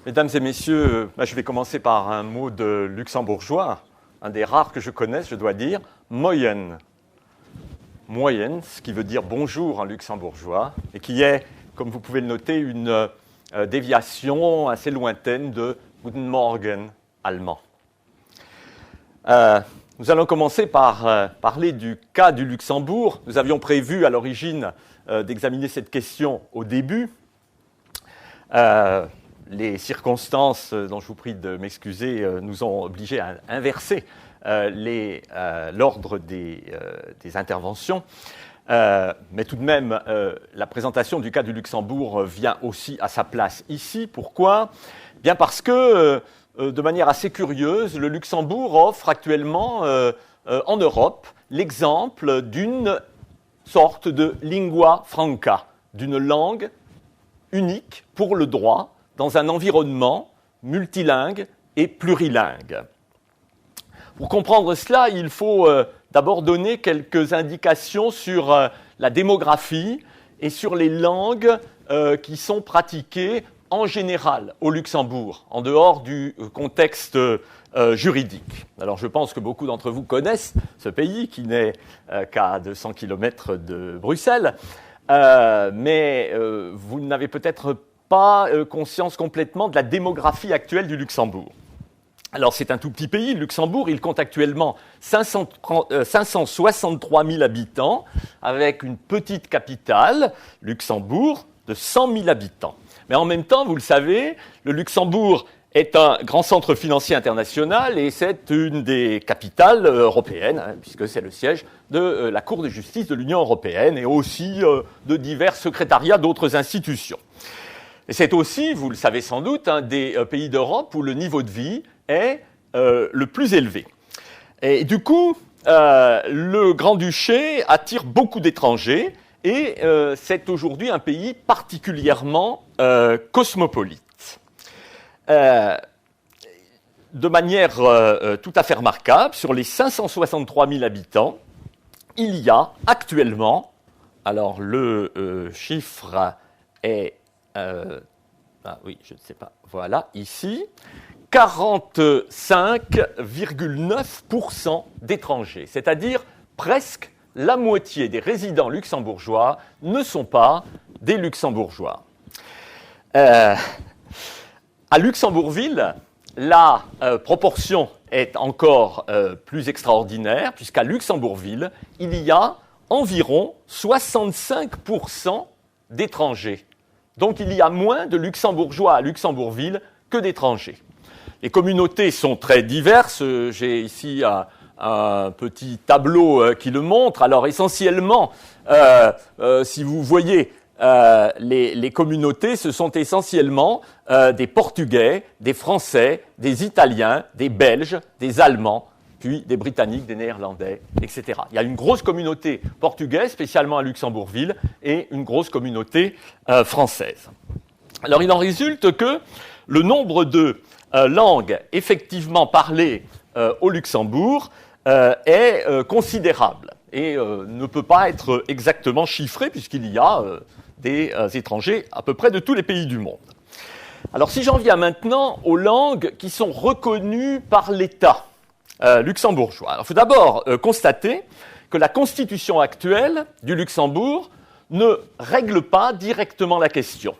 Mesdames et messieurs, je vais commencer par un mot de luxembourgeois, un des rares que je connaisse, je dois dire, moyen. Moyen, ce qui veut dire bonjour en luxembourgeois, et qui est, comme vous pouvez le noter, une déviation assez lointaine de Guten Morgen allemand. Nous allons commencer par parler du cas du Luxembourg. Nous avions prévu à l'origine d'examiner cette question au début. Les circonstances, dont je vous prie de m'excuser, nous ont obligés à inverser l'ordre des interventions. Mais tout de même, la présentation du cas du Luxembourg vient aussi à sa place ici. Pourquoi ? Bien parce que, de manière assez curieuse, le Luxembourg offre actuellement en Europe l'exemple d'une sorte de lingua franca, d'une langue unique pour le droit dans un environnement multilingue et plurilingue. Pour comprendre cela, il faut d'abord donner quelques indications sur la démographie et sur les langues qui sont pratiquées en général au Luxembourg, en dehors du contexte juridique. Alors je pense que beaucoup d'entre vous connaissent ce pays qui n'est qu'à 200 km de Bruxelles, mais vous n'avez peut-être pas conscience complètement de la démographie actuelle du Luxembourg. Alors c'est un tout petit pays, le Luxembourg, il compte actuellement 563 000 habitants, avec une petite capitale, Luxembourg, de 100 000 habitants. Mais en même temps, vous le savez, le Luxembourg est un grand centre financier international et c'est une des capitales européennes, puisque c'est le siège de la Cour de justice de l'Union européenne et aussi de divers secrétariats d'autres institutions. Et c'est aussi, vous le savez sans doute, un des pays d'Europe où le niveau de vie est le plus élevé. Et du coup, le Grand-Duché attire beaucoup d'étrangers et c'est aujourd'hui un pays particulièrement cosmopolite. De manière tout à fait remarquable, sur les 563 000 habitants, il y a actuellement, alors le chiffre est, oui, je ne sais pas, voilà, ici, 45,9% d'étrangers, c'est-à-dire presque la moitié des résidents luxembourgeois ne sont pas des luxembourgeois. À Luxembourgville, la proportion est encore plus extraordinaire, puisqu'à Luxembourgville, il y a environ 65% d'étrangers. Donc il y a moins de luxembourgeois à Luxembourgville que d'étrangers. Les communautés sont très diverses. J'ai ici un petit tableau qui le montre. Alors essentiellement, si vous voyez les communautés, ce sont essentiellement des Portugais, des Français, des Italiens, des Belges, des Allemands, puis des Britanniques, des Néerlandais, etc. Il y a une grosse communauté portugaise, spécialement à Luxembourgville, et une grosse communauté française. Alors il en résulte que le nombre de langues effectivement parlées au Luxembourg est considérable et ne peut pas être exactement chiffré puisqu'il y a des étrangers à peu près de tous les pays du monde. Alors si j'en viens maintenant aux langues qui sont reconnues par l'État luxembourgeois. Alors il faut d'abord constater que la constitution actuelle du Luxembourg ne règle pas directement la question.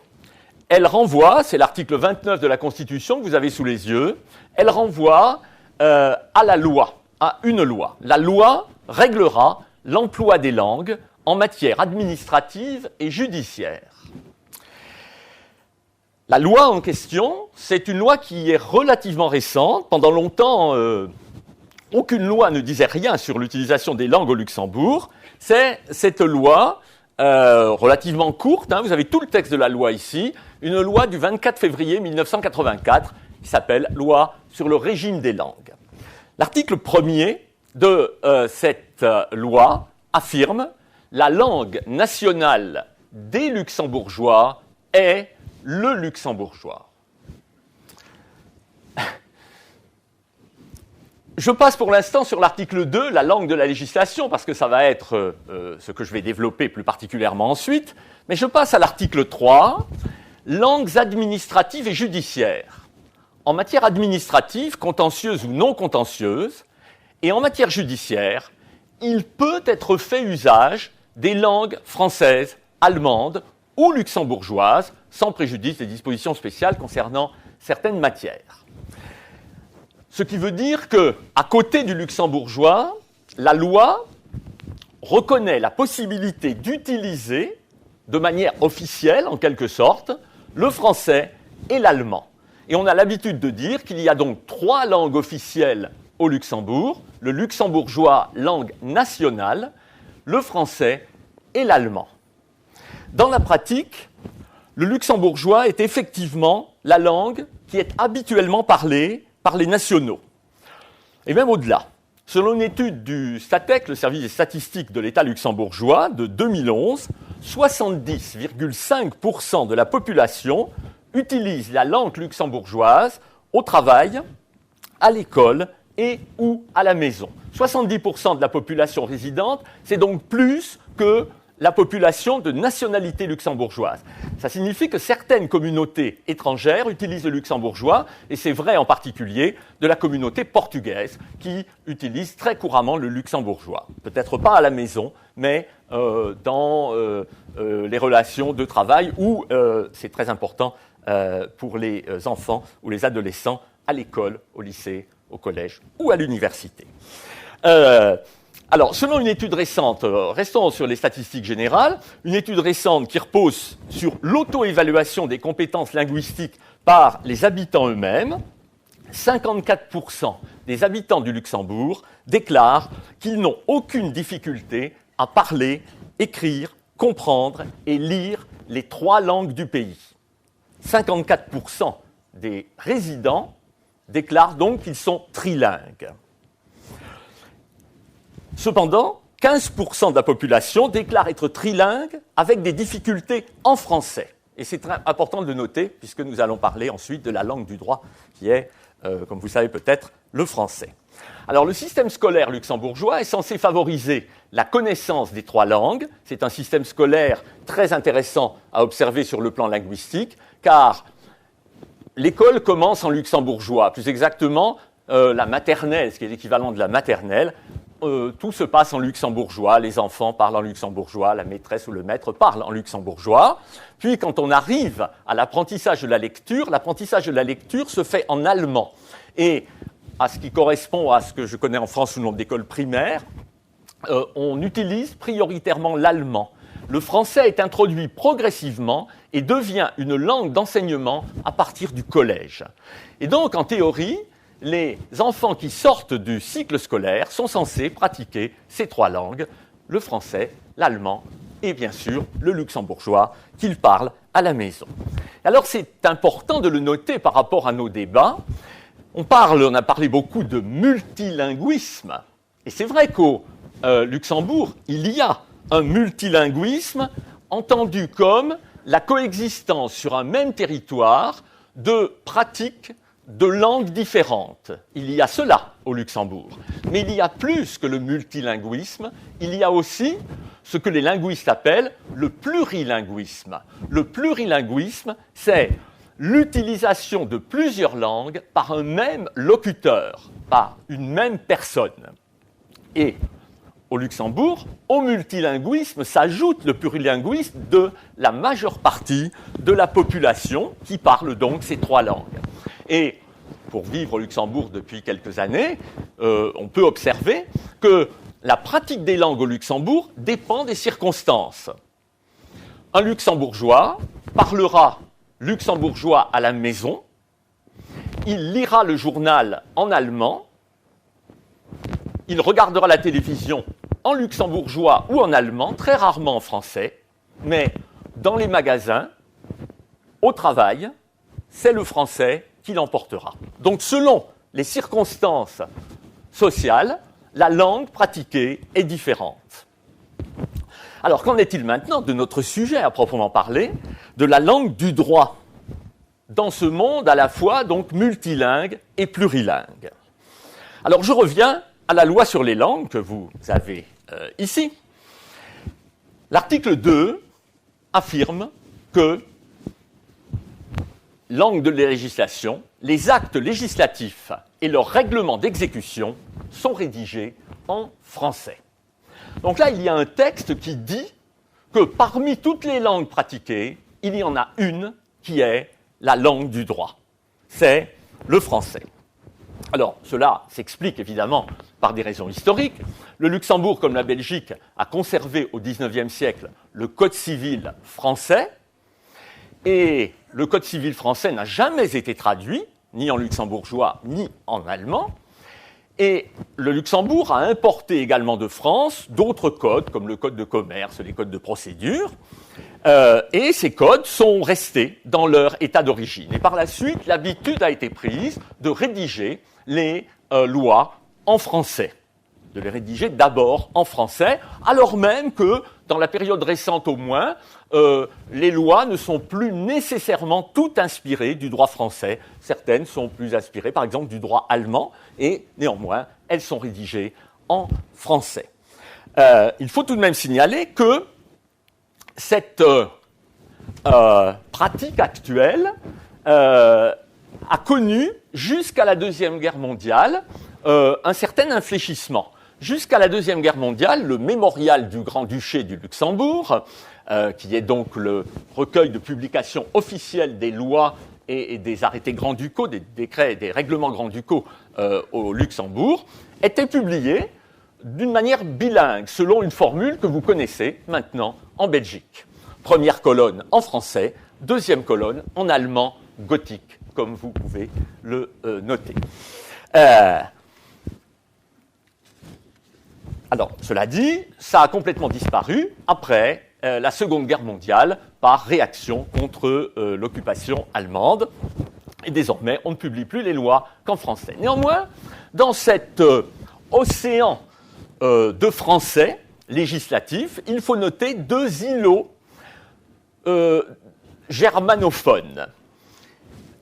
Elle renvoie, c'est l'article 29 de la Constitution que vous avez sous les yeux, elle renvoie à la loi, à une loi. La loi réglera l'emploi des langues en matière administrative et judiciaire. La loi en question, c'est une loi qui est relativement récente. Pendant longtemps, aucune loi ne disait rien sur l'utilisation des langues au Luxembourg. C'est cette loi relativement courte, vous avez tout le texte de la loi ici, une loi du 24 février 1984 qui s'appelle « Loi sur le régime des langues ». L'article 1er de cette loi affirme « La langue nationale des luxembourgeois est le luxembourgeois ». Je passe pour l'instant sur l'article 2, la langue de la législation, parce que ça va être ce que je vais développer plus particulièrement ensuite. Mais je passe à l'article 3, langues administratives et judiciaires. En matière administrative, contentieuse ou non contentieuse, et en matière judiciaire, il peut être fait usage des langues françaises, allemandes ou luxembourgeoises, sans préjudice des dispositions spéciales concernant certaines matières. Ce qui veut dire qu'à côté du luxembourgeois, la loi reconnaît la possibilité d'utiliser, de manière officielle en quelque sorte, le français et l'allemand. Et on a l'habitude de dire qu'il y a donc 3 langues officielles au Luxembourg, le luxembourgeois, langue nationale, le français et l'allemand. Dans la pratique, le luxembourgeois est effectivement la langue qui est habituellement parlée par les nationaux. Et même au-delà. Selon une étude du STATEC, le service des statistiques de l'État luxembourgeois, de 2011, 70,5% de la population utilise la langue luxembourgeoise au travail, à l'école et ou à la maison. 70% de la population résidente, c'est donc plus que la population de nationalité luxembourgeoise. Ça signifie que certaines communautés étrangères utilisent le luxembourgeois, et c'est vrai en particulier de la communauté portugaise qui utilise très couramment le luxembourgeois. Peut-être pas à la maison, mais dans les relations de travail où c'est très important pour les enfants ou les adolescents à l'école, au lycée, au collège ou à l'université. Alors, selon une étude récente, restons sur les statistiques générales, une étude récente qui repose sur l'auto-évaluation des compétences linguistiques par les habitants eux-mêmes, 54% des habitants du Luxembourg déclarent qu'ils n'ont aucune difficulté à parler, écrire, comprendre et lire les 3 langues du pays. 54% des résidents déclarent donc qu'ils sont trilingues. Cependant, 15% de la population déclare être trilingue avec des difficultés en français. Et c'est très important de le noter, puisque nous allons parler ensuite de la langue du droit, qui est, comme vous savez peut-être, le français. Alors, le système scolaire luxembourgeois est censé favoriser la connaissance des 3 langues. C'est un système scolaire très intéressant à observer sur le plan linguistique, car l'école commence en luxembourgeois, plus exactement la maternelle, ce qui est l'équivalent de la maternelle. Tout se passe en luxembourgeois, les enfants parlent en luxembourgeois, la maîtresse ou le maître parle en luxembourgeois. Puis quand on arrive à l'apprentissage de la lecture se fait en allemand. Et à ce qui correspond à ce que je connais en France sous le nom d'école primaire, on utilise prioritairement l'allemand. Le français est introduit progressivement et devient une langue d'enseignement à partir du collège. Et donc, en théorie, les enfants qui sortent du cycle scolaire sont censés pratiquer ces 3 langues, le français, l'allemand et bien sûr le luxembourgeois qu'ils parlent à la maison. Alors c'est important de le noter par rapport à nos débats. On a parlé beaucoup de multilinguisme et c'est vrai qu'au Luxembourg, il y a un multilinguisme entendu comme la coexistence sur un même territoire de pratiques de langues différentes. Il y a cela au Luxembourg. Mais il y a plus que le multilinguisme, il y a aussi ce que les linguistes appellent le plurilinguisme. Le plurilinguisme, c'est l'utilisation de plusieurs langues par un même locuteur, par une même personne. Et au Luxembourg, au multilinguisme s'ajoute le plurilinguisme de la majeure partie de la population qui parle donc ces 3 langues. Et pour vivre au Luxembourg depuis quelques années, on peut observer que la pratique des langues au Luxembourg dépend des circonstances. Un luxembourgeois parlera luxembourgeois à la maison, il lira le journal en allemand, il regardera la télévision en luxembourgeois ou en allemand, très rarement en français, mais dans les magasins, au travail, c'est le français qui l'emportera. Donc selon les circonstances sociales, la langue pratiquée est différente. Alors qu'en est-il maintenant de notre sujet à proprement parler, de la langue du droit, dans ce monde à la fois donc multilingue et plurilingue? Alors je reviens à la loi sur les langues que vous avez ici. L'article 2 affirme que langue de législation, les actes législatifs et leurs règlements d'exécution sont rédigés en français. Donc là, il y a un texte qui dit que parmi toutes les langues pratiquées, il y en a une qui est la langue du droit. C'est le français. Alors, cela s'explique évidemment par des raisons historiques. Le Luxembourg, comme la Belgique, a conservé au XIXe siècle le Code civil français, et le Code civil français n'a jamais été traduit, ni en luxembourgeois, ni en allemand. Et le Luxembourg a importé également de France d'autres codes, comme le code de commerce, les codes de procédure, et ces codes sont restés dans leur état d'origine. Et par la suite, l'habitude a été prise de rédiger les lois en français, de les rédiger d'abord en français, alors même que, dans la période récente au moins, les lois ne sont plus nécessairement toutes inspirées du droit français. Certaines sont plus inspirées, par exemple, du droit allemand, et néanmoins, elles sont rédigées en français. Il faut tout de même signaler que cette pratique actuelle a connu, jusqu'à la Deuxième Guerre mondiale, un certain infléchissement. Jusqu'à la Deuxième Guerre mondiale, le mémorial du Grand-Duché du Luxembourg, qui est donc le recueil de publications officielles des lois et des arrêtés grand-ducaux, des décrets et des règlements grand-ducaux au Luxembourg, était publié d'une manière bilingue, selon une formule que vous connaissez maintenant en Belgique. Première colonne en français, deuxième colonne en allemand gothique, comme vous pouvez le noter. Alors, cela dit, ça a complètement disparu après la Seconde Guerre mondiale par réaction contre l'occupation allemande. Et désormais, on ne publie plus les lois qu'en français. Néanmoins, dans cet océan de français législatif, il faut noter deux îlots germanophones.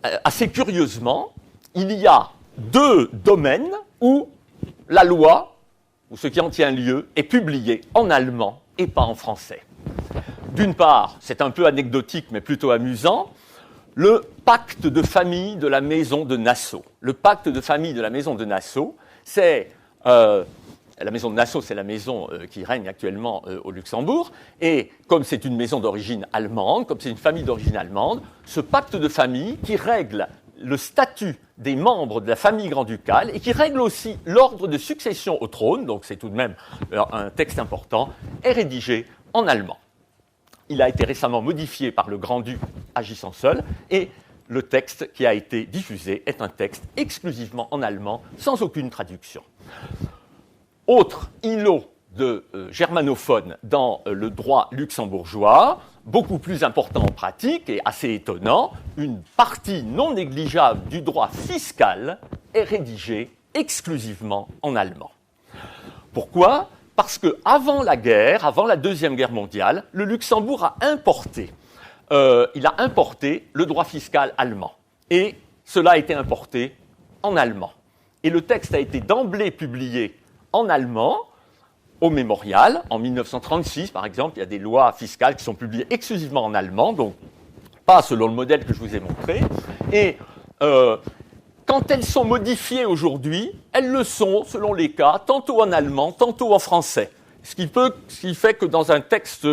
Assez curieusement, il y a deux domaines où la loi, ou ce qui en tient lieu, est publié en allemand et pas en français. D'une part, c'est un peu anecdotique mais plutôt amusant, le pacte de famille de la maison de Nassau. Le pacte de famille de la maison de Nassau, c'est... la maison de Nassau, c'est la maison qui règne actuellement au Luxembourg, et comme c'est une maison d'origine allemande, comme c'est une famille d'origine allemande, ce pacte de famille qui règle le statut des membres de la famille grand-ducale et qui règle aussi l'ordre de succession au trône, donc c'est tout de même un texte important, est rédigé en allemand. Il a été récemment modifié par le grand-duc agissant seul, et le texte qui a été diffusé est un texte exclusivement en allemand, sans aucune traduction. Autre îlot de germanophones dans le droit luxembourgeois, beaucoup plus important en pratique et assez étonnant, une partie non négligeable du droit fiscal est rédigée exclusivement en allemand. Pourquoi ? Parce qu'avant la guerre, avant la Deuxième Guerre mondiale, le Luxembourg a importé le droit fiscal allemand. Et cela a été importé en allemand. Et le texte a été d'emblée publié en allemand, au mémorial, en 1936, par exemple, il y a des lois fiscales qui sont publiées exclusivement en allemand, donc pas selon le modèle que je vous ai montré. Et quand elles sont modifiées aujourd'hui, elles le sont, selon les cas, tantôt en allemand, tantôt en français. Ce qui fait que dans un texte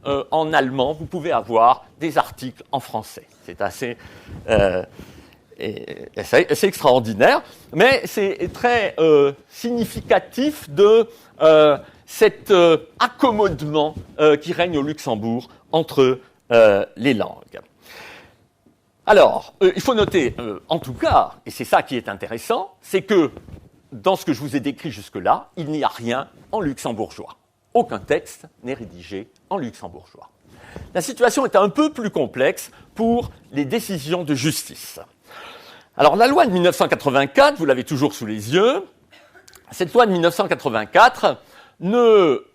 en allemand, vous pouvez avoir des articles en français. C'est assez... c'est extraordinaire, mais c'est très significatif de cet accommodement qui règne au Luxembourg entre les langues. Alors, il faut noter, en tout cas, et c'est ça qui est intéressant, c'est que dans ce que je vous ai décrit jusque-là, il n'y a rien en luxembourgeois. Aucun texte n'est rédigé en luxembourgeois. La situation est un peu plus complexe pour les décisions de justice. Alors, la loi de 1984, vous l'avez toujours sous les yeux, cette loi de 1984 ne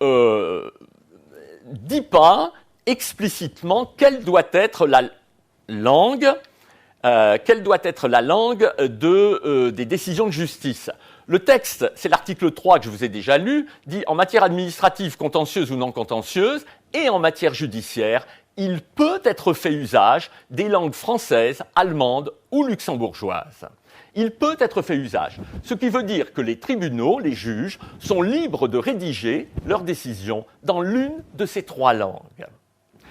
dit pas explicitement quelle doit être la langue des décisions de justice. Le texte, c'est l'article 3 que je vous ai déjà lu, dit « En matière administrative, contentieuse ou non contentieuse, et en matière judiciaire, il peut être fait usage des langues françaises, allemandes ou luxembourgeoises. Il peut être fait usage, ce qui veut dire que les tribunaux, les juges, sont libres de rédiger leurs décisions dans l'une de ces trois langues.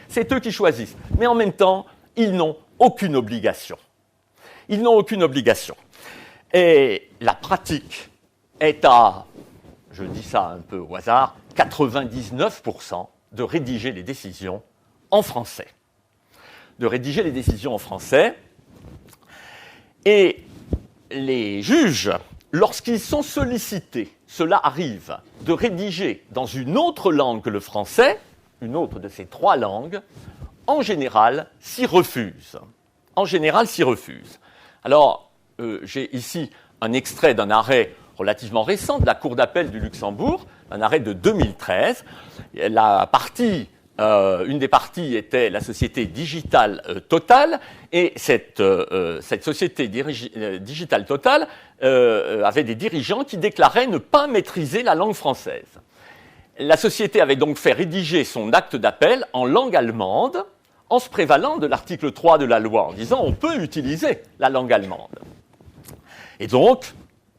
C'est eux qui choisissent, mais en même temps, ils n'ont aucune obligation. Ils n'ont aucune obligation. Et la pratique est à, je dis ça un peu au hasard, 99% de rédiger les décisions en français. De rédiger les décisions en français. Et les juges, lorsqu'ils sont sollicités, cela arrive, de rédiger dans une autre langue que le français, une autre de ces trois langues, en général s'y refusent. En général s'y refusent. Alors, j'ai ici un extrait d'un arrêt relativement récent de la Cour d'appel du Luxembourg, un arrêt de 2013. Une des parties était la société Digital Total, et cette société Digital Total avait des dirigeants qui déclaraient ne pas maîtriser la langue française. La société avait donc fait rédiger son acte d'appel en langue allemande, en se prévalant de l'article 3 de la loi, en disant on peut utiliser la langue allemande. Et donc,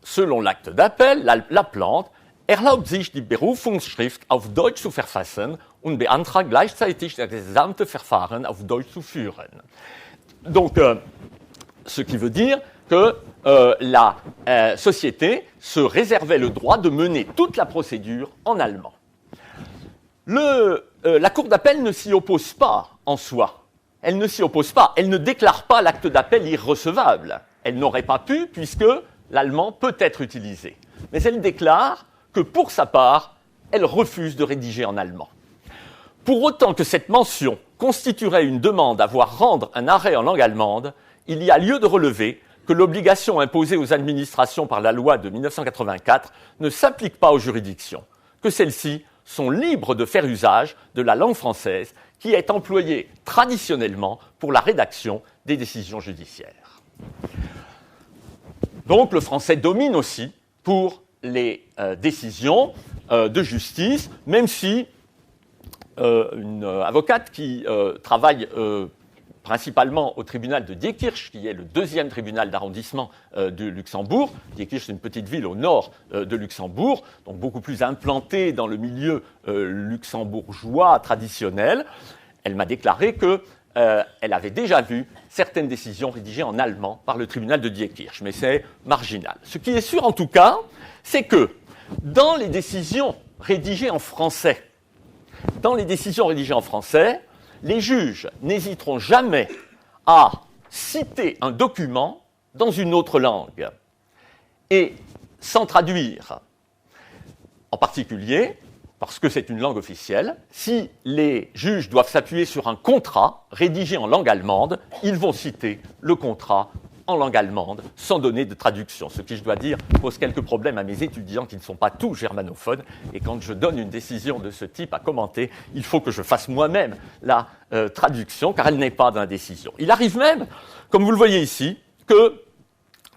selon l'acte d'appel, la plante erlaubt sich die Berufungsschrift auf Deutsch zu verfassen und beantragt gleichzeitig das gesamte Verfahren auf Deutsch zu führen. Donc, ce qui veut dire que la société se réservait le droit de mener toute la procédure en allemand. La Cour d'appel ne s'y oppose pas en soi. Elle ne s'y oppose pas. Elle ne déclare pas l'acte d'appel irrecevable. Elle n'aurait pas pu, puisque l'allemand peut être utilisé. Mais elle déclare que, pour sa part, elle refuse de rédiger en allemand. Pour autant que cette mention constituerait une demande à voir rendre un arrêt en langue allemande, il y a lieu de relever que l'obligation imposée aux administrations par la loi de 1984 ne s'applique pas aux juridictions, que celles-ci sont libres de faire usage de la langue française qui est employée traditionnellement pour la rédaction des décisions judiciaires. Donc le français domine aussi pour les décisions de justice, même si une avocate qui travaille principalement au tribunal de Diekirch, qui est le deuxième tribunal d'arrondissement de Luxembourg. Diekirch, c'est une petite ville au nord de Luxembourg, donc beaucoup plus implantée dans le milieu luxembourgeois traditionnel. Elle m'a déclaré qu'elle avait déjà vu certaines décisions rédigées en allemand par le tribunal de Diekirch, mais c'est marginal. Ce qui est sûr en tout cas, c'est que dans les décisions rédigées en français, les juges n'hésiteront jamais à citer un document dans une autre langue et sans traduire. En particulier, parce que c'est une langue officielle, si les juges doivent s'appuyer sur un contrat rédigé en langue allemande, ils vont citer le contrat en langue allemande, sans donner de traduction. Ce qui, je dois dire, pose quelques problèmes à mes étudiants qui ne sont pas tous germanophones. Et quand je donne une décision de ce type à commenter, il faut que je fasse moi-même la traduction, car elle n'est pas dans la décision. Il arrive même, comme vous le voyez ici, que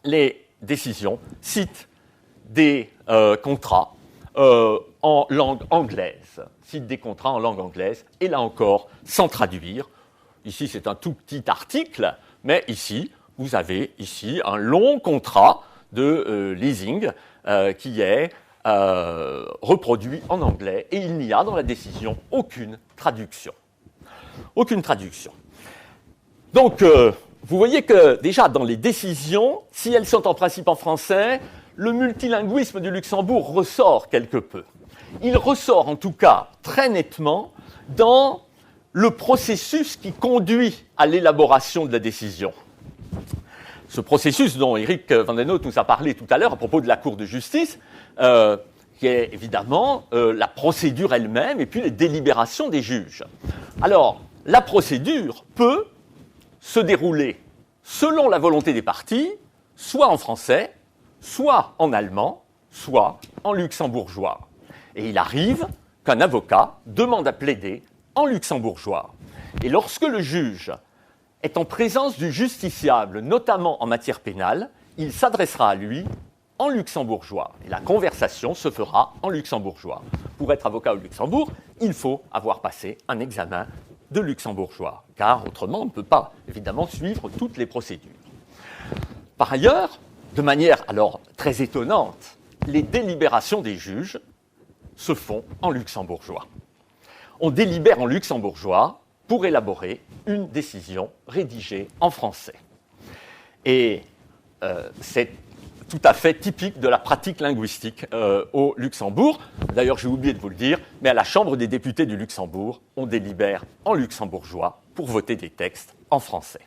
les décisions citent des contrats en langue anglaise. Citent des contrats en langue anglaise, et là encore, sans traduire. Ici, c'est un tout petit article, mais ici, vous avez ici un long contrat de leasing qui est reproduit en anglais et il n'y a dans la décision aucune traduction. Aucune traduction. Donc, vous voyez que déjà dans les décisions, si elles sont en principe en français, le multilinguisme du Luxembourg ressort quelque peu. Il ressort en tout cas très nettement dans le processus qui conduit à l'élaboration de la décision. Ce processus dont Eric van den Hout nous a parlé tout à l'heure à propos de la Cour de justice, qui est évidemment la procédure elle-même et puis les délibérations des juges. Alors, la procédure peut se dérouler selon la volonté des parties, soit en français, soit en allemand, soit en luxembourgeois. Et il arrive qu'un avocat demande à plaider en luxembourgeois. Et lorsque le juge est en présence du justiciable, notamment en matière pénale, il s'adressera à lui en luxembourgeois. Et la conversation se fera en luxembourgeois. Pour être avocat au Luxembourg, il faut avoir passé un examen de luxembourgeois, car autrement on ne peut pas évidemment suivre toutes les procédures. Par ailleurs, de manière alors très étonnante, les délibérations des juges se font en luxembourgeois. On délibère en luxembourgeois pour élaborer une décision rédigée en français. Et c'est tout à fait typique de la pratique linguistique au Luxembourg. D'ailleurs, j'ai oublié de vous le dire, mais à la Chambre des députés du Luxembourg, on délibère en luxembourgeois pour voter des textes en français.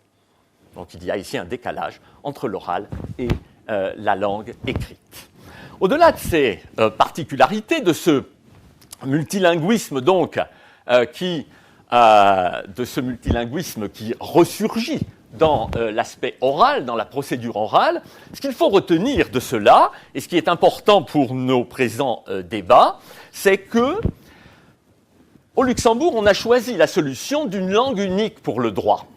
Donc il y a ici un décalage entre l'oral et la langue écrite. Au-delà de ces particularités, de ce multilinguisme donc, qui ressurgit dans l'aspect oral, dans la procédure orale, ce qu'il faut retenir de cela, et ce qui est important pour nos présents débats, c'est que au Luxembourg, on a choisi la solution d'une langue unique pour le droit,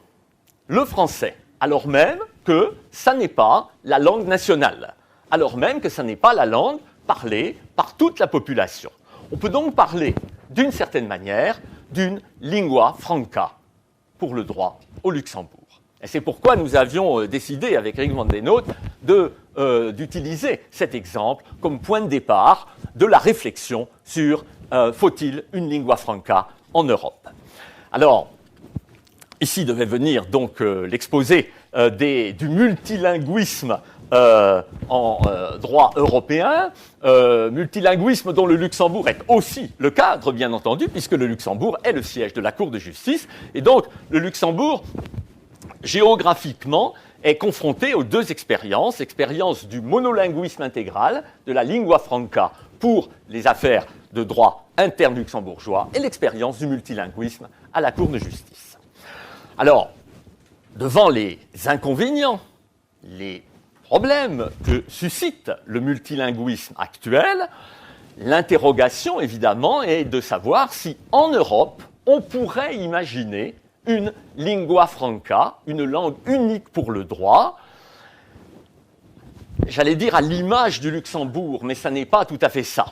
le français, alors même que ça n'est pas la langue nationale, alors même que ça n'est pas la langue parlée par toute la population. On peut donc parler, d'une certaine manière, d'une lingua franca pour le droit au Luxembourg. Et c'est pourquoi nous avions décidé, avec Eric van den Noot, d'utiliser cet exemple comme point de départ de la réflexion sur faut-il une lingua franca en Europe. Alors, ici devait venir donc l'exposé du multilinguisme en droit européen, multilinguisme dont le Luxembourg est aussi le cadre, bien entendu, puisque le Luxembourg est le siège de la Cour de justice, et donc le Luxembourg, géographiquement, est confronté aux deux expériences, l'expérience du monolinguisme intégral, de la lingua franca pour les affaires de droit interne luxembourgeois, et l'expérience du multilinguisme à la Cour de justice. Alors, devant les inconvénients, les problème que suscite le multilinguisme actuel, l'interrogation, évidemment, est de savoir si, en Europe, on pourrait imaginer une lingua franca, une langue unique pour le droit, j'allais dire à l'image du Luxembourg, mais ça n'est pas tout à fait ça.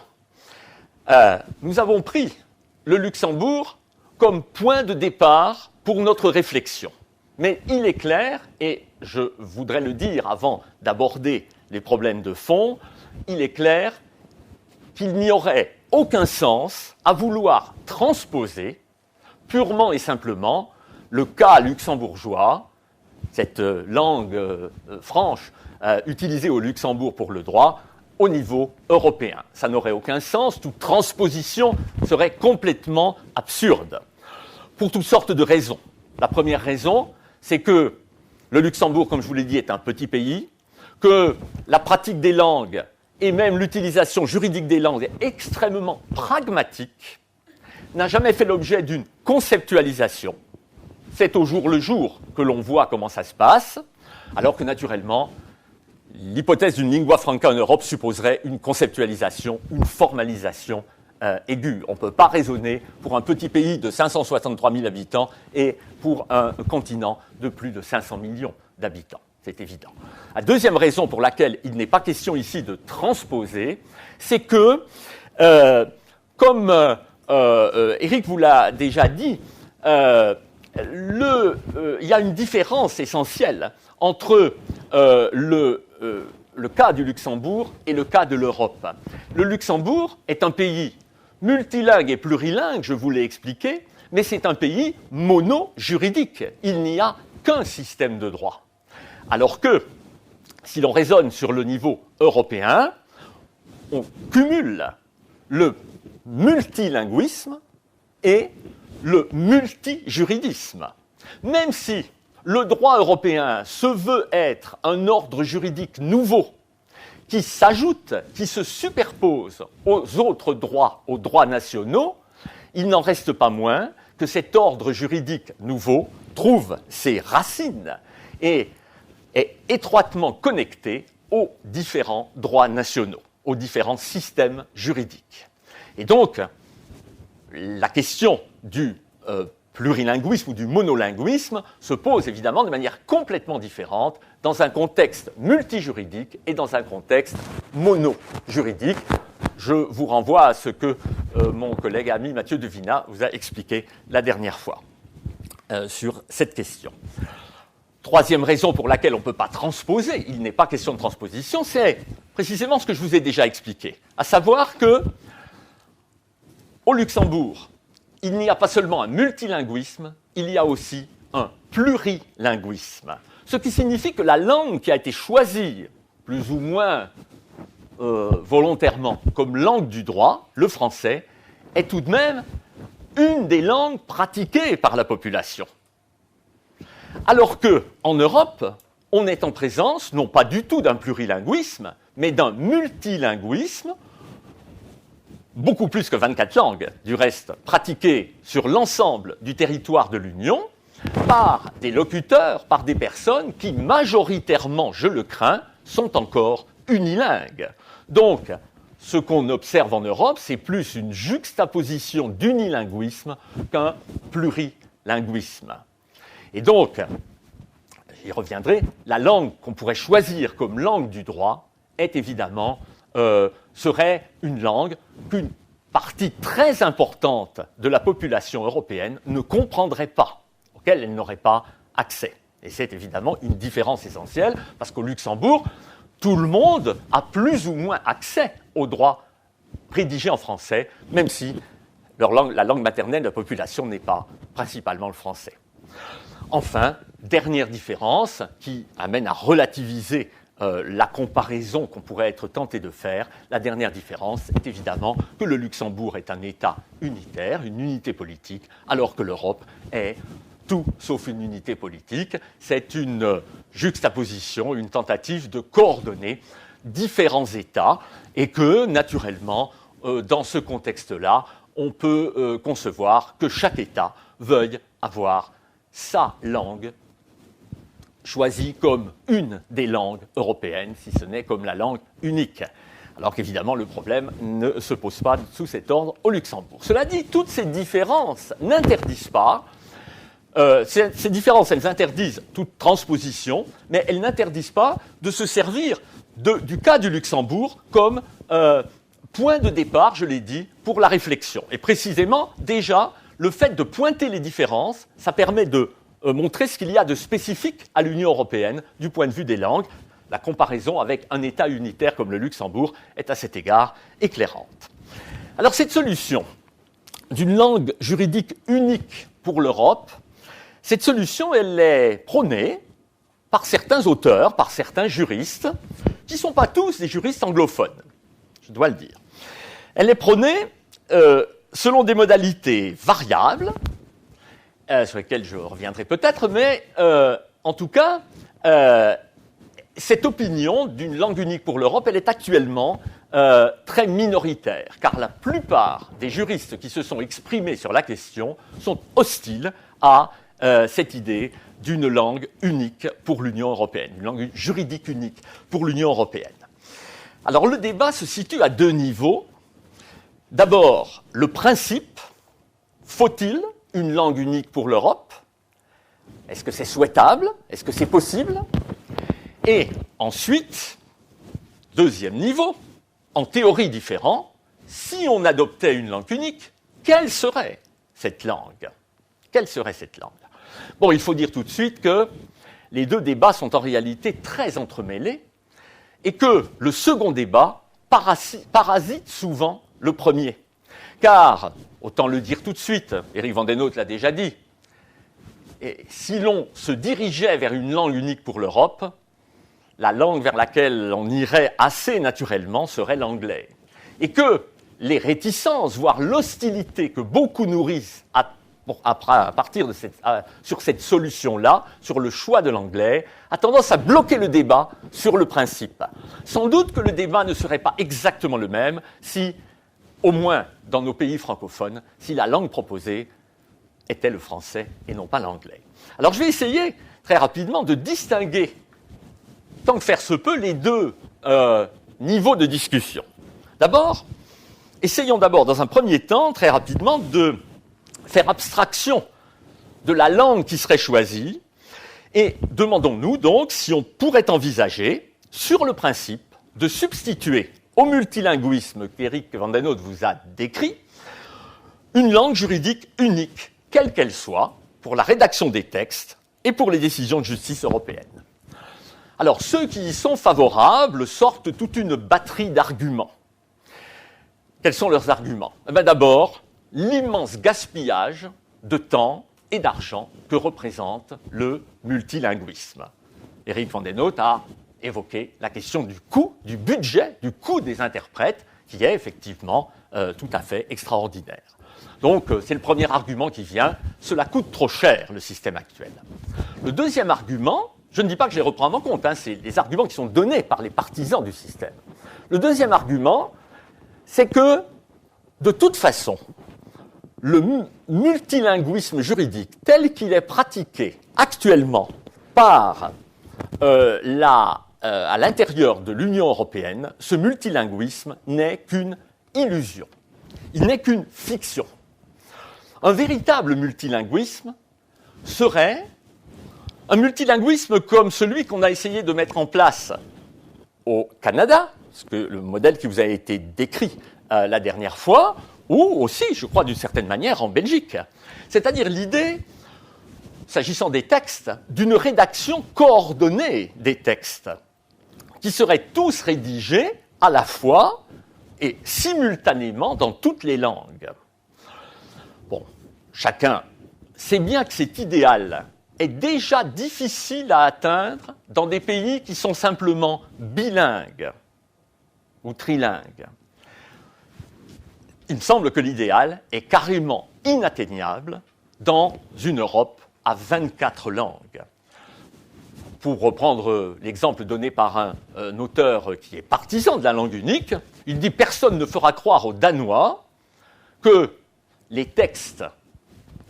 Nous avons pris le Luxembourg comme point de départ pour notre réflexion. Mais il est clair, et je voudrais le dire avant d'aborder les problèmes de fond, il est clair qu'il n'y aurait aucun sens à vouloir transposer purement et simplement le cas luxembourgeois, cette langue franche utilisée au Luxembourg pour le droit, au niveau européen. Ça n'aurait aucun sens, toute transposition serait complètement absurde, pour toutes sortes de raisons. La première raison, c'est que le Luxembourg, comme je vous l'ai dit, est un petit pays, que la pratique des langues et même l'utilisation juridique des langues est extrêmement pragmatique, n'a jamais fait l'objet d'une conceptualisation. C'est au jour le jour que l'on voit comment ça se passe, alors que naturellement, l'hypothèse d'une lingua franca en Europe supposerait une conceptualisation, une formalisation aiguë. On ne peut pas raisonner pour un petit pays de 563 000 habitants et pour un continent de plus de 500 millions d'habitants. C'est évident. La deuxième raison pour laquelle il n'est pas question ici de transposer, c'est que, comme Eric vous l'a déjà dit, il y a une différence essentielle entre le cas du Luxembourg et le cas de l'Europe. Le Luxembourg est un pays multilingue et plurilingue, je vous l'ai expliqué, mais c'est un pays mono-juridique. Il n'y a qu'un système de droit. Alors que, si l'on raisonne sur le niveau européen, on cumule le multilinguisme et le multijuridisme. Même si le droit européen se veut être un ordre juridique nouveau qui s'ajoute, qui se superpose aux autres droits, aux droits nationaux, il n'en reste pas moins que cet ordre juridique nouveau trouve ses racines et est étroitement connecté aux différents droits nationaux, aux différents systèmes juridiques. Et donc, la question du plurilinguisme ou du monolinguisme se pose évidemment de manière complètement différente dans un contexte multijuridique et dans un contexte monojuridique. Je vous renvoie à ce que mon collègue ami Mathieu Devina vous a expliqué la dernière fois. sur cette question. Troisième raison pour laquelle on ne peut pas transposer, il n'est pas question de transposition, c'est précisément ce que je vous ai déjà expliqué, à savoir que au Luxembourg, il n'y a pas seulement un multilinguisme, il y a aussi un plurilinguisme. Ce qui signifie que la langue qui a été choisie, plus ou moins volontairement, comme langue du droit, le français, est tout de même une des langues pratiquées par la population. Alors qu'en Europe, on est en présence, non pas du tout d'un plurilinguisme, mais d'un multilinguisme, beaucoup plus que 24 langues, du reste, pratiquées sur l'ensemble du territoire de l'Union, par des locuteurs, par des personnes qui, majoritairement, je le crains, sont encore unilingues. Donc, ce qu'on observe en Europe, c'est plus une juxtaposition d'unilinguisme qu'un plurilinguisme. Et donc, j'y reviendrai, la langue qu'on pourrait choisir comme langue du droit est évidemment, serait une langue qu'une partie très importante de la population européenne ne comprendrait pas, auquel elle n'aurait pas accès. Et c'est évidemment une différence essentielle, parce qu'au Luxembourg, tout le monde a plus ou moins accès au droit rédigé en français, même si la langue maternelle de la population n'est pas principalement le français. Enfin, dernière différence qui amène à relativiser la comparaison qu'on pourrait être tenté de faire, la dernière différence est évidemment que le Luxembourg est un État unitaire, une unité politique, alors que l'Europe est tout sauf une unité politique. C'est une juxtaposition, une tentative de coordonner différents États et que, naturellement, dans ce contexte-là, on peut concevoir que chaque État veuille avoir sa langue choisie comme une des langues européennes, si ce n'est comme la langue unique. Alors qu'évidemment, le problème ne se pose pas sous cet ordre au Luxembourg. Cela dit, toutes ces différences n'interdisent pas, ces différences, elles interdisent toute transposition, mais elles n'interdisent pas de se servir du cas du Luxembourg comme point de départ, je l'ai dit, pour la réflexion. Et précisément, déjà, le fait de pointer les différences, ça permet de montrer ce qu'il y a de spécifique à l'Union européenne du point de vue des langues. La comparaison avec un État unitaire comme le Luxembourg est à cet égard éclairante. Alors cette solution d'une langue juridique unique pour l'Europe, cette solution, elle est prônée par certains auteurs, par certains juristes, qui ne sont pas tous des juristes anglophones, je dois le dire. Elle est prônée selon des modalités variables, sur lesquelles je reviendrai peut-être, mais en tout cas, cette opinion d'une langue unique pour l'Europe, elle est actuellement très minoritaire, car la plupart des juristes qui se sont exprimés sur la question sont hostiles à cette idée d'une langue unique pour l'Union européenne, une langue juridique unique pour l'Union européenne. Alors le débat se situe à deux niveaux. D'abord, le principe, faut-il une langue unique pour l'Europe? Est-ce que c'est souhaitable? Est-ce que c'est possible? Et ensuite, deuxième niveau, en théorie différent, si on adoptait une langue unique, quelle serait cette langue? Quelle serait cette langue? Bon, il faut dire tout de suite que les deux débats sont en réalité très entremêlés et que le second débat parasite souvent le premier. Car, autant le dire tout de suite, Éric van den Noot l'a déjà dit, et si l'on se dirigeait vers une langue unique pour l'Europe, la langue vers laquelle on irait assez naturellement serait l'anglais. Et que les réticences, voire l'hostilité que beaucoup nourrissent à partir de sur cette solution-là, sur le choix de l'anglais, a tendance à bloquer le débat sur le principe. Sans doute que le débat ne serait pas exactement le même si, au moins dans nos pays francophones, si la langue proposée était le français et non pas l'anglais. Alors je vais essayer très rapidement de distinguer, tant que faire se peut, les deux niveaux de discussion. Essayons d'abord, dans un premier temps, très rapidement, de faire abstraction de la langue qui serait choisie et demandons-nous donc si on pourrait envisager, sur le principe, de substituer au multilinguisme qu'Éric van den Noot vous a décrit, une langue juridique unique, quelle qu'elle soit, pour la rédaction des textes et pour les décisions de justice européennes. Alors, ceux qui y sont favorables sortent toute une batterie d'arguments. Quels sont leurs arguments? D'abord, l'immense gaspillage de temps et d'argent que représente le multilinguisme. Éric van den Noot a évoqué la question du coût, du budget, du coût des interprètes, qui est effectivement tout à fait extraordinaire. Donc, c'est le premier argument qui vient, cela coûte trop cher, le système actuel. Le deuxième argument, je ne dis pas que je les reprends en compte, c'est les arguments qui sont donnés par les partisans du système. Le deuxième argument, c'est que, de toute façon, le multilinguisme juridique tel qu'il est pratiqué actuellement par à l'intérieur de l'Union européenne, ce multilinguisme n'est qu'une illusion. Il n'est qu'une fiction. Un véritable multilinguisme serait un multilinguisme comme celui qu'on a essayé de mettre en place au Canada, le modèle qui vous a été décrit la dernière fois, ou aussi, je crois, d'une certaine manière, en Belgique. C'est-à-dire l'idée, s'agissant des textes, d'une rédaction coordonnée des textes, qui seraient tous rédigés à la fois et simultanément dans toutes les langues. Bon, chacun sait bien que cet idéal est déjà difficile à atteindre dans des pays qui sont simplement bilingues ou trilingues. Il me semble que l'idéal est carrément inatteignable dans une Europe à 24 langues. Pour reprendre l'exemple donné par un auteur qui est partisan de la langue unique, il dit « Personne ne fera croire aux Danois que les textes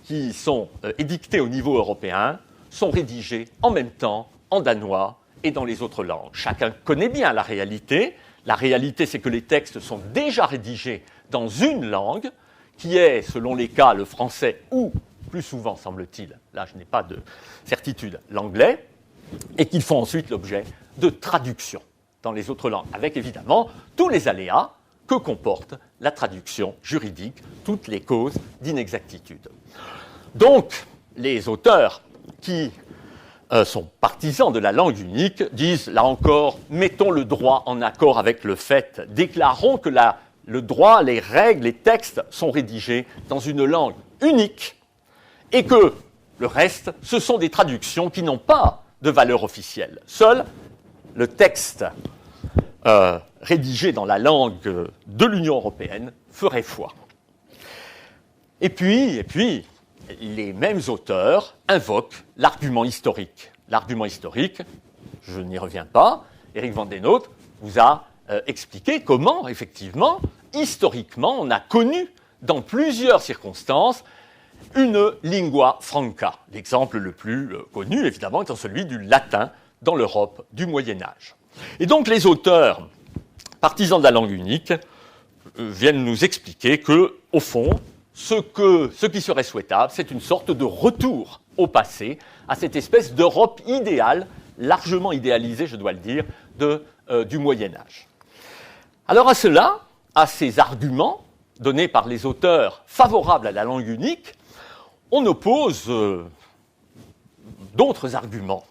qui sont édictés au niveau européen sont rédigés en même temps en danois et dans les autres langues. » Chacun connaît bien la réalité. La réalité, c'est que les textes sont déjà rédigés dans une langue, qui est, selon les cas, le français ou, plus souvent, semble-t-il, là je n'ai pas de certitude, l'anglais, et qu'ils font ensuite l'objet de traductions dans les autres langues, avec évidemment tous les aléas que comporte la traduction juridique, toutes les causes d'inexactitude. Donc, les auteurs qui sont partisans de la langue unique disent, là encore, mettons le droit en accord avec le fait, déclarons que le droit, les règles, les textes sont rédigés dans une langue unique et que le reste, ce sont des traductions qui n'ont pas de valeur officielle. Seul le texte rédigé dans la langue de l'Union européenne ferait foi. Et puis, les mêmes auteurs invoquent l'argument historique. L'argument historique, je n'y reviens pas, Éric van den Noot vous a expliqué comment, effectivement, historiquement, on a connu, dans plusieurs circonstances, une lingua franca. L'exemple le plus connu, évidemment, étant celui du latin dans l'Europe du Moyen-Âge. Et donc, les auteurs partisans de la langue unique viennent nous expliquer que, au fond, ce qui serait souhaitable, c'est une sorte de retour au passé, à cette espèce d'Europe idéale, largement idéalisée, je dois le dire, du Moyen-Âge. Alors à cela, à ces arguments donnés par les auteurs favorables à la langue unique, on oppose d'autres arguments.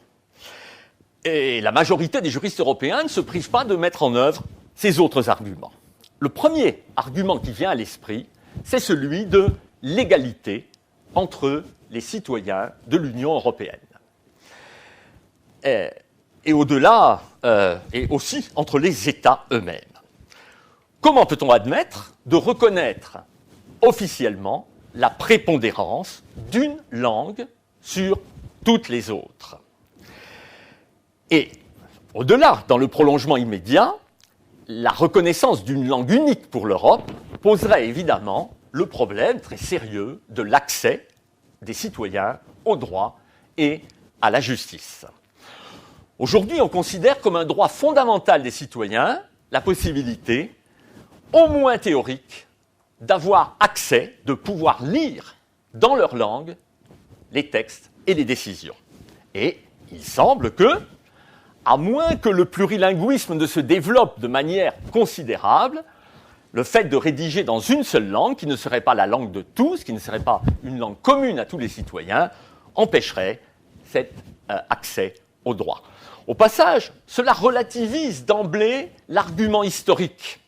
Et la majorité des juristes européens ne se privent pas de mettre en œuvre ces autres arguments. Le premier argument qui vient à l'esprit, c'est celui de l'égalité entre les citoyens de l'Union européenne. Et au-delà, et aussi entre les États eux-mêmes. Comment peut-on admettre de reconnaître officiellement la prépondérance d'une langue sur toutes les autres? Et au-delà, dans le prolongement immédiat, la reconnaissance d'une langue unique pour l'Europe poserait évidemment le problème très sérieux de l'accès des citoyens au droit et à la justice. Aujourd'hui, on considère comme un droit fondamental des citoyens la possibilité, au moins théorique, d'avoir accès, de pouvoir lire dans leur langue les textes et les décisions. Et il semble que, à moins que le plurilinguisme ne se développe de manière considérable, le fait de rédiger dans une seule langue, qui ne serait pas la langue de tous, qui ne serait pas une langue commune à tous les citoyens, empêcherait cet accès au droit. Au passage, cela relativise d'emblée l'argument historique,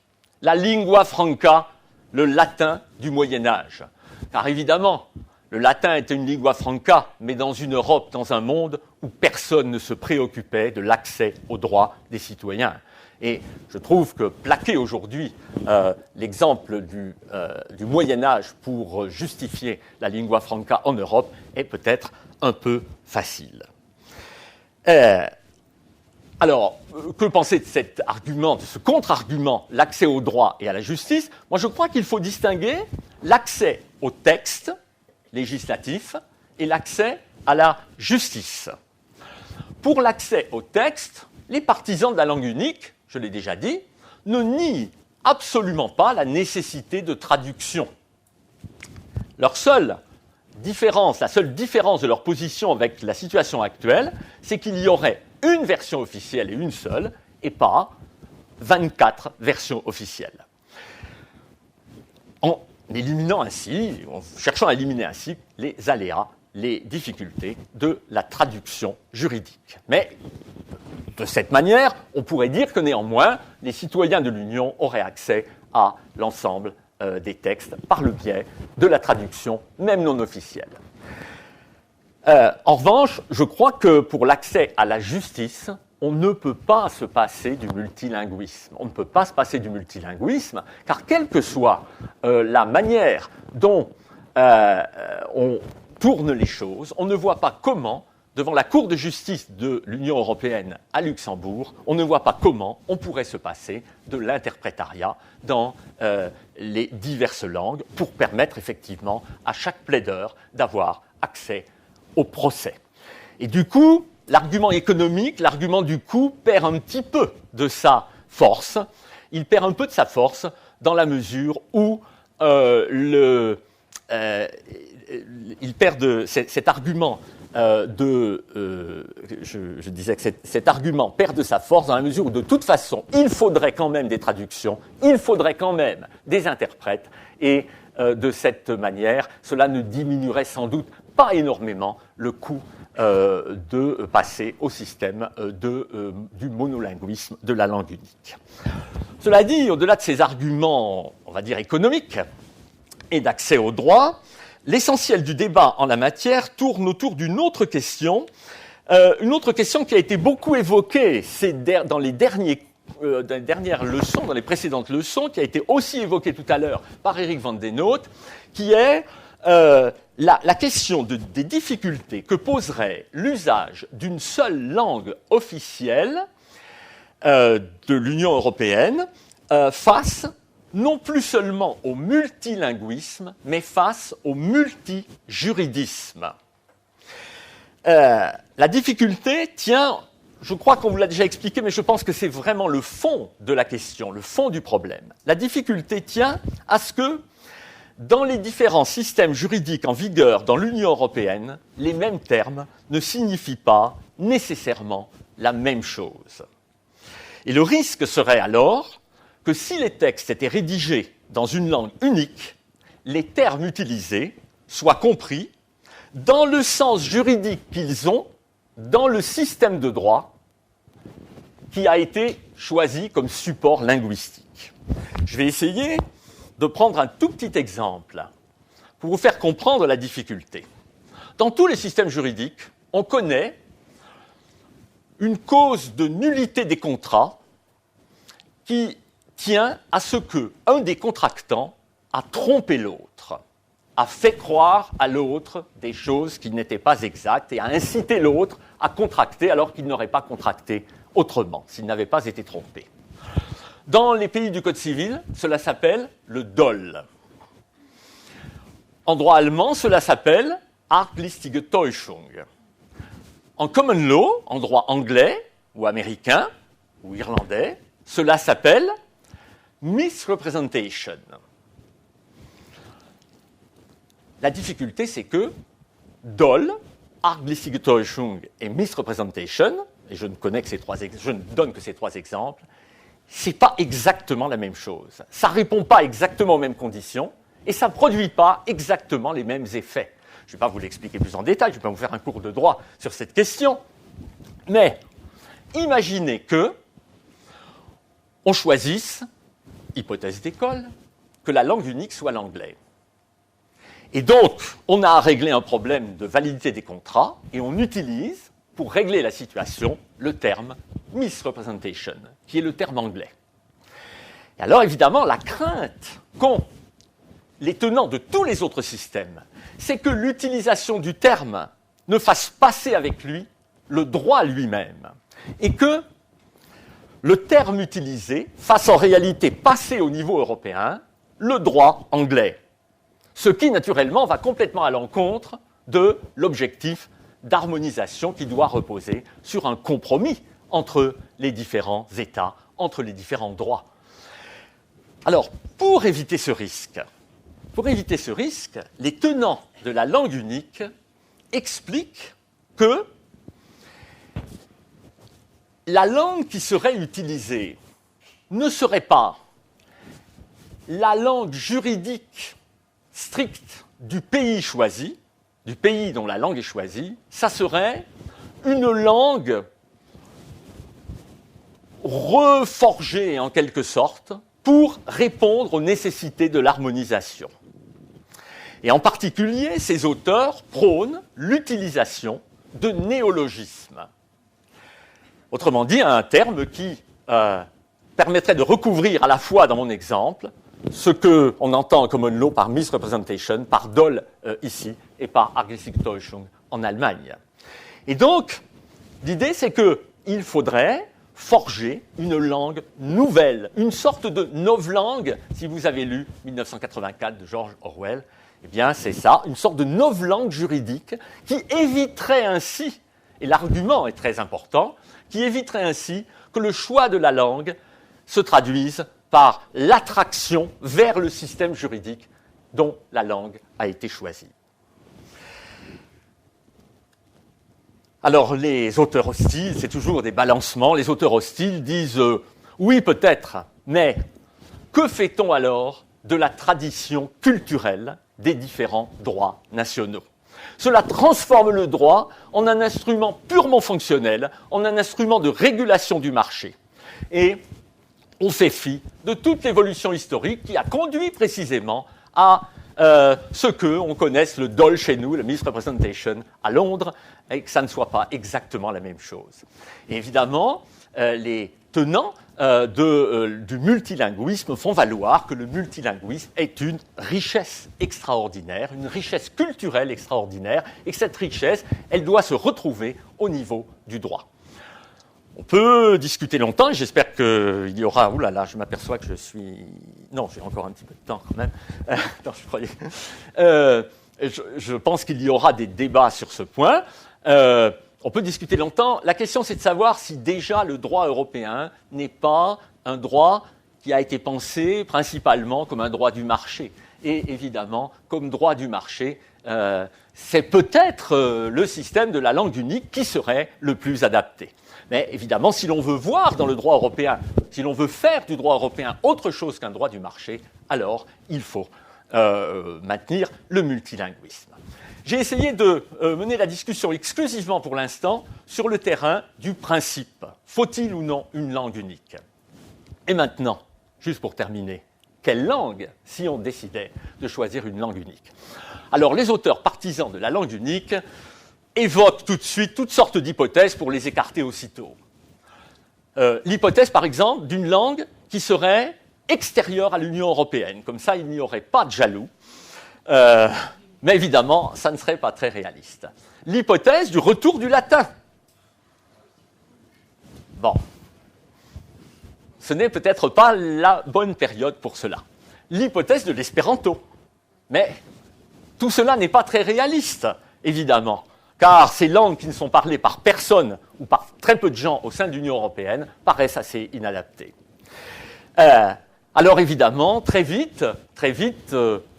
la lingua franca, le latin du Moyen Âge. Car évidemment, le latin était une lingua franca, mais dans une Europe, dans un monde où personne ne se préoccupait de l'accès aux droits des citoyens. Et je trouve que plaquer aujourd'hui l'exemple du Moyen Âge pour justifier la lingua franca en Europe est peut-être un peu facile. Alors, que penser de cet argument, de ce contre-argument, l'accès au droit et à la justice? Moi, je crois qu'il faut distinguer l'accès au texte législatif et l'accès à la justice. Pour l'accès au texte, les partisans de la langue unique, je l'ai déjà dit, ne nient absolument pas la nécessité de traduction. La seule différence de leur position avec la situation actuelle, c'est qu'il y aurait une version officielle et une seule, et pas 24 versions officielles. En cherchant à éliminer ainsi les aléas, les difficultés de la traduction juridique. Mais de cette manière, on pourrait dire que néanmoins, les citoyens de l'Union auraient accès à l'ensemble des textes par le biais de la traduction, même non officielle. En revanche, je crois que pour l'accès à la justice, on ne peut pas se passer du multilinguisme. On ne peut pas se passer du multilinguisme, car quelle que soit la manière dont on tourne les choses, on ne voit pas comment, devant la Cour de justice de l'Union européenne à Luxembourg, on ne voit pas comment on pourrait se passer de l'interprétariat dans les diverses langues pour permettre effectivement à chaque plaideur d'avoir accès au procès. Et du coup, l'argument économique, l'argument du coût perd un petit peu de sa force. Il perd un peu de sa force dans la mesure où il perd de cet argument je disais que cet argument perd de sa force dans la mesure où, de toute façon, il faudrait quand même des traductions, il faudrait quand même des interprètes, et de cette manière, cela ne diminuerait sans doute pas énormément le coût de passer au système du monolinguisme de la langue unique. Cela dit, au-delà de ces arguments, on va dire économiques, et d'accès au droit, l'essentiel du débat en la matière tourne autour d'une autre question qui a été beaucoup évoquée dans les dernières leçons, dans les précédentes leçons, qui a été aussi évoquée tout à l'heure par Eric van den Noot, qui est la question des difficultés que poserait l'usage d'une seule langue officielle de l'Union européenne face non plus seulement au multilinguisme, mais face au multijuridisme. La difficulté tient, je crois qu'on vous l'a déjà expliqué, mais je pense que c'est vraiment le fond de la question, le fond du problème. La difficulté tient à ce que, dans les différents systèmes juridiques en vigueur dans l'Union européenne, les mêmes termes ne signifient pas nécessairement la même chose. Et le risque serait alors que si les textes étaient rédigés dans une langue unique, les termes utilisés soient compris dans le sens juridique qu'ils ont dans le système de droit qui a été choisi comme support linguistique. Je vais essayer de prendre un tout petit exemple pour vous faire comprendre la difficulté. Dans tous les systèmes juridiques, on connaît une cause de nullité des contrats qui tient à ce qu'un des contractants a trompé l'autre, a fait croire à l'autre des choses qui n'étaient pas exactes et a incité l'autre à contracter alors qu'il n'aurait pas contracté autrement, s'il n'avait pas été trompé. Dans les pays du Code civil, cela s'appelle le Doll. En droit allemand, cela s'appelle arglistige Täuschung. En common law, en droit anglais ou américain ou irlandais, cela s'appelle misrepresentation. La difficulté, c'est que Doll, arglistige Täuschung et misrepresentation, et je ne donne que ces trois exemples, c'est pas exactement la même chose. Ça répond pas exactement aux mêmes conditions et ça produit pas exactement les mêmes effets. Je ne vais pas vous l'expliquer plus en détail, je ne vais pas vous faire un cours de droit sur cette question. Mais imaginez que on choisisse, hypothèse d'école, que la langue unique soit l'anglais. Et donc, on a à régler un problème de validité des contrats et on utilise, pour régler la situation, le terme misrepresentation, qui est le terme anglais. Et alors, évidemment, la crainte qu'ont les tenants de tous les autres systèmes, c'est que l'utilisation du terme ne fasse passer avec lui le droit lui-même et que le terme utilisé fasse en réalité passer au niveau européen le droit anglais, ce qui naturellement va complètement à l'encontre de l'objectif d'harmonisation qui doit reposer sur un compromis entre les différents États, entre les différents droits. Alors, pour éviter ce risque, les tenants de la langue unique expliquent que la langue qui serait utilisée ne serait pas la langue juridique stricte du pays choisi, du pays dont la langue est choisie, ça serait une langue reforgée en quelque sorte pour répondre aux nécessités de l'harmonisation. Et en particulier, ces auteurs prônent l'utilisation de néologismes. Autrement dit, un terme qui permettrait de recouvrir à la fois, dans mon exemple, ce qu'on entend en common law par misrepresentation, par Doll ici, et par Argelsigtäuschung en Allemagne. Et donc, l'idée, c'est qu'il faudrait forger une langue nouvelle, une sorte de novlangue. Si vous avez lu 1984 de George Orwell, eh bien, c'est ça, une sorte de novlangue juridique qui éviterait ainsi, et l'argument est très important, qui éviterait ainsi que le choix de la langue se traduise par l'attraction vers le système juridique dont la langue a été choisie. Alors, les auteurs hostiles, c'est toujours des balancements. Les auteurs hostiles disent oui, peut-être, mais que fait-on alors de la tradition culturelle des différents droits nationaux ? Cela transforme le droit en un instrument purement fonctionnel, en un instrument de régulation du marché. Et on fait fi de toute l'évolution historique qui a conduit précisément à ce qu'on connaisse le Doll chez nous, le misrepresentation à Londres, et que ça ne soit pas exactement la même chose. Et évidemment, les tenants du multilinguisme font valoir que le multilinguisme est une richesse extraordinaire, une richesse culturelle extraordinaire, et que cette richesse, elle doit se retrouver au niveau du droit. On peut discuter longtemps, et j'espère qu'il y aura... Ouh là là, je m'aperçois que je suis... Non, j'ai encore un petit peu de temps quand même. Non, je croyais... je pense qu'il y aura des débats sur ce point. On peut discuter longtemps. La question, c'est de savoir si déjà le droit européen n'est pas un droit qui a été pensé principalement comme un droit du marché. Et évidemment, comme droit du marché, c'est peut-être le système de la langue unique qui serait le plus adapté. Mais évidemment, si l'on veut voir dans le droit européen, si l'on veut faire du droit européen autre chose qu'un droit du marché, alors il faut maintenir le multilinguisme. J'ai essayé de mener la discussion exclusivement pour l'instant sur le terrain du principe. Faut-il ou non une langue unique ? Et maintenant, juste pour terminer, quelle langue si on décidait de choisir une langue unique ? Alors, les auteurs partisans de la langue unique évoquent tout de suite toutes sortes d'hypothèses pour les écarter aussitôt. L'hypothèse, par exemple, d'une langue qui serait extérieure à l'Union européenne. Comme ça, il n'y aurait pas de jaloux. Mais évidemment, ça ne serait pas très réaliste. L'hypothèse du retour du latin. Bon. Ce n'est peut-être pas la bonne période pour cela. L'hypothèse de l'espéranto. Mais tout cela n'est pas très réaliste, évidemment, car ces langues qui ne sont parlées par personne ou par très peu de gens au sein de l'Union européenne paraissent assez inadaptées. Alors évidemment, très vite,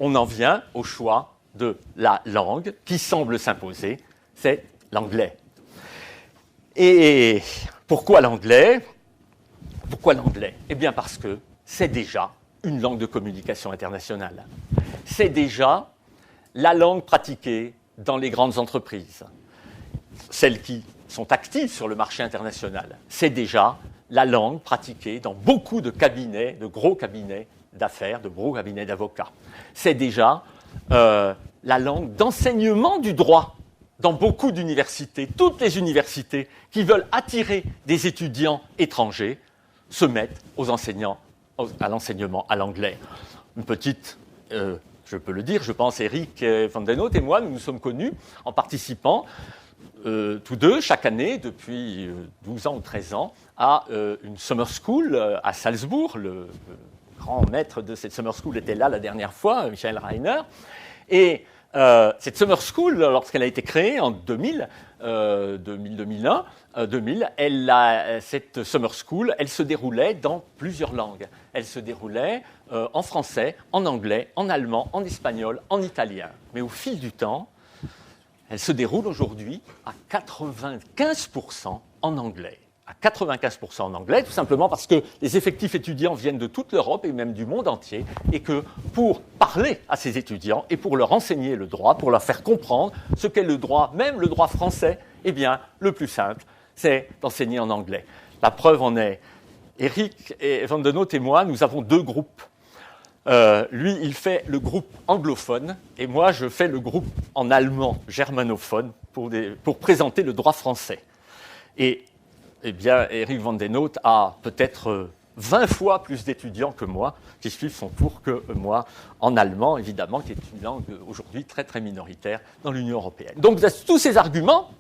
on en vient au choix de la langue qui semble s'imposer, c'est l'anglais. Et pourquoi l'anglais ? Pourquoi l'anglais ? Eh bien parce que c'est déjà une langue de communication internationale. C'est déjà la langue pratiquée dans les grandes entreprises, celles qui sont actives sur le marché international, c'est déjà la langue pratiquée dans beaucoup de cabinets, de gros cabinets d'affaires, de gros cabinets d'avocats. C'est déjà la langue d'enseignement du droit dans beaucoup d'universités. Toutes les universités qui veulent attirer des étudiants étrangers se mettent à l'enseignement à l'anglais. Une petite, je peux le dire, je pense Eric van den Hout et moi, nous nous sommes connus en participant tous deux, chaque année, depuis 12 ans ou 13 ans, à une summer school à Salzbourg. Le grand maître de cette summer school était là la dernière fois, Michael Reiner. Et cette summer school, lorsqu'elle a été créée en 2000, 2001, cette summer school, elle se déroulait dans plusieurs langues. Elle se déroulait en français, en anglais, en allemand, en espagnol, en italien. Mais au fil du temps, elle se déroule aujourd'hui à 95% en anglais. À 95% en anglais, tout simplement parce que les effectifs étudiants viennent de toute l'Europe et même du monde entier, et que pour parler à ces étudiants et pour leur enseigner le droit, pour leur faire comprendre ce qu'est le droit, même le droit français, eh bien, le plus simple, c'est d'enseigner en anglais. La preuve en est, Eric van den Hout et moi, nous avons deux groupes. Lui, il fait le groupe anglophone, et moi, je fais le groupe en allemand, germanophone, pour présenter le droit français. Et eh bien, Eric van den Hout a peut-être 20 fois plus d'étudiants que moi qui suivent son cours que moi en allemand, évidemment, qui est une langue aujourd'hui très, très minoritaire dans l'Union européenne. Donc, tous ces arguments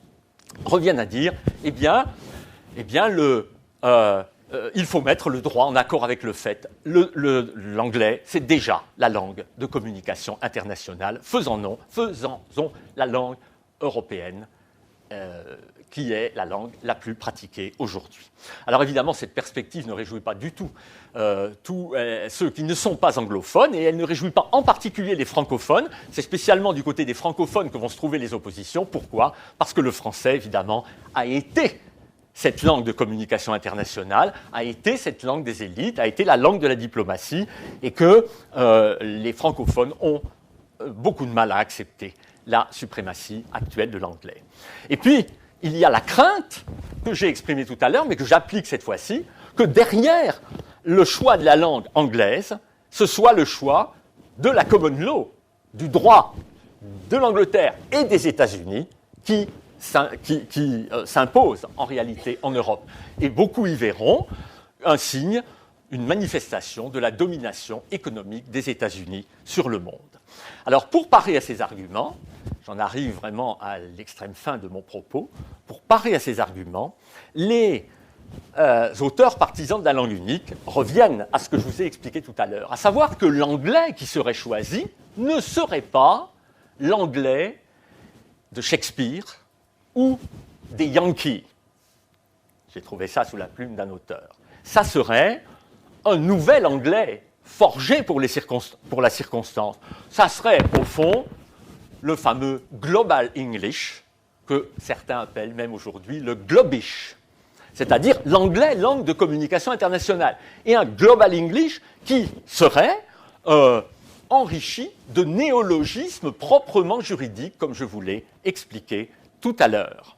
reviennent à dire, il faut mettre le droit en accord avec le fait. L'anglais, c'est déjà la langue de communication internationale. Faisons-en la langue européenne, qui est la langue la plus pratiquée aujourd'hui. Alors évidemment, cette perspective ne réjouit pas du tout tous ceux qui ne sont pas anglophones, et elle ne réjouit pas en particulier les francophones. C'est spécialement du côté des francophones que vont se trouver les oppositions. Pourquoi ? Parce que le français, évidemment, a été cette langue de communication internationale, a été cette langue des élites, a été la langue de la diplomatie, et que les francophones ont beaucoup de mal à accepter la suprématie actuelle de l'anglais. Et puis, il y a la crainte que j'ai exprimée tout à l'heure, mais que j'applique cette fois-ci, que derrière le choix de la langue anglaise, ce soit le choix de la common law, du droit de l'Angleterre et des États-Unis qui s'impose en réalité en Europe. Et beaucoup y verront un signe, une manifestation de la domination économique des États-Unis sur le monde. Alors, pour parer à ces arguments, j'en arrive vraiment à l'extrême fin de mon propos, pour parer à ces arguments, les auteurs partisans de la langue unique reviennent à ce que je vous ai expliqué tout à l'heure, à savoir que l'anglais qui serait choisi ne serait pas l'anglais de Shakespeare ou des Yankees. J'ai trouvé ça sous la plume d'un auteur. Ça serait un nouvel anglais forgé pour la circonstance. Ça serait, au fond, le fameux Global English, que certains appellent même aujourd'hui le Globish, c'est-à-dire l'anglais, langue de communication internationale. Et un Global English qui serait enrichi de néologismes proprement juridiques, comme je vous l'ai expliqué tout à l'heure.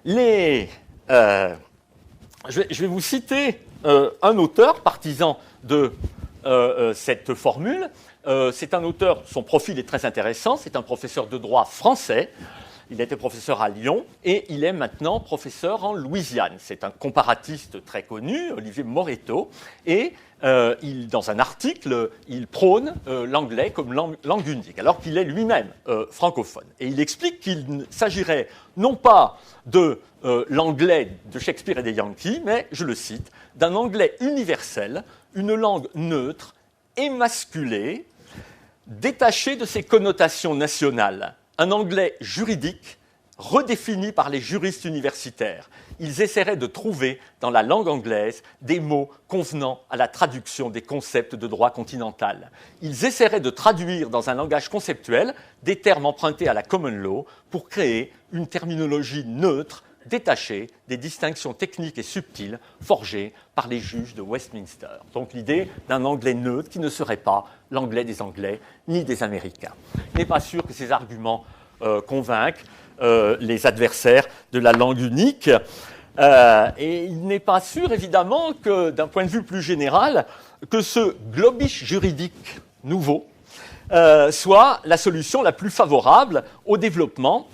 Je vais vous citer un auteur partisan de cette formule. C'est un auteur, son profil est très intéressant, c'est un professeur de droit français. Il était professeur à Lyon et il est maintenant professeur en Louisiane. C'est un comparatiste très connu, Olivier Moreto, et dans un article, il prône l'anglais comme langue unique, alors qu'il est lui-même francophone. Et il explique qu'il s'agirait non pas de l'anglais de Shakespeare et des Yankees, mais, je le cite, d'un anglais universel, une langue neutre, émasculée, détachée de ses connotations nationales. Un anglais juridique redéfini par les juristes universitaires. Ils essaieraient de trouver dans la langue anglaise des mots convenant à la traduction des concepts de droit continental. Ils essaieraient de traduire dans un langage conceptuel des termes empruntés à la common law pour créer une terminologie neutre, détachée des distinctions techniques et subtiles forgées par les juges de Westminster. Donc l'idée d'un anglais neutre qui ne serait pas l'anglais des Anglais ni des Américains. Il n'est pas sûr que ces arguments convaincre les adversaires de la langue unique. Et il n'est pas sûr, évidemment, que d'un point de vue plus général, que ce globish juridique nouveau soit la solution la plus favorable au développement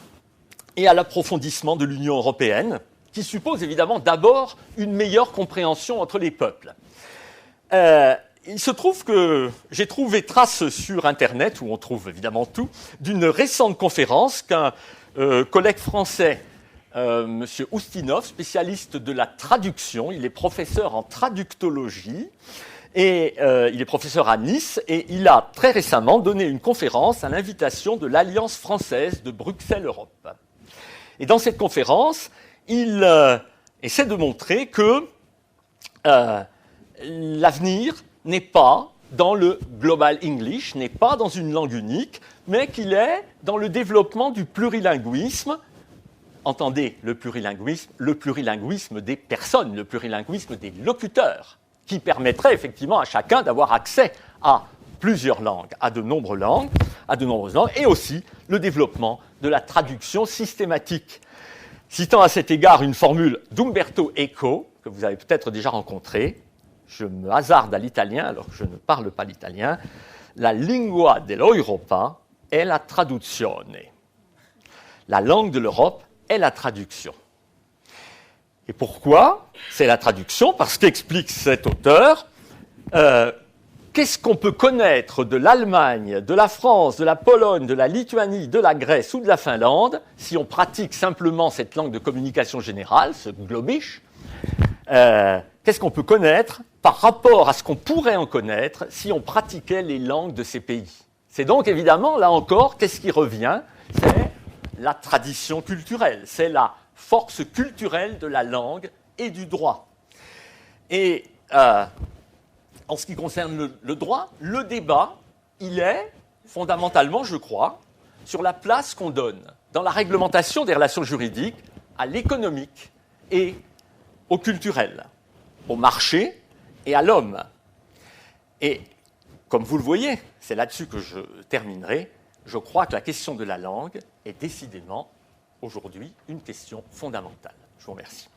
et à l'approfondissement de l'Union européenne, qui suppose évidemment d'abord une meilleure compréhension entre les peuples. Il se trouve que j'ai trouvé trace sur Internet, où on trouve évidemment tout, d'une récente conférence qu'un collègue français, M. Oustinov, spécialiste de la traduction, il est professeur en traductologie, et il est professeur à Nice, et il a très récemment donné une conférence à l'invitation de l'Alliance française de Bruxelles-Europe. Et dans cette conférence, il essaie de montrer que l'avenir n'est pas dans le global English, n'est pas dans une langue unique, mais qu'il est dans le développement du plurilinguisme. Entendez, le plurilinguisme des personnes, le plurilinguisme des locuteurs, qui permettrait effectivement à chacun d'avoir accès à plusieurs langues, à de nombreuses langues, et aussi le développement de la traduction systématique. Citant à cet égard une formule d'Umberto Eco, que vous avez peut-être déjà rencontrée, je me hasarde à l'italien alors que je ne parle pas l'italien, la lingua dell'Europa è la traduzione. La langue de l'Europe est la traduction. Et pourquoi c'est la traduction? Parce qu'explique cet auteur, qu'est-ce qu'on peut connaître de l'Allemagne, de la France, de la Pologne, de la Lituanie, de la Grèce ou de la Finlande si on pratique simplement cette langue de communication générale, ce globish? Qu'est-ce qu'on peut connaître par rapport à ce qu'on pourrait en connaître si on pratiquait les langues de ces pays? C'est donc évidemment, là encore, qu'est-ce qui revient? C'est la tradition culturelle, c'est la force culturelle de la langue et du droit. Et en ce qui concerne le droit, le débat, il est fondamentalement, je crois, sur la place qu'on donne dans la réglementation des relations juridiques à l'économique et au culturel, au marché et à l'homme. Et comme vous le voyez, c'est là-dessus que je terminerai, je crois que la question de la langue est décidément aujourd'hui une question fondamentale. Je vous remercie.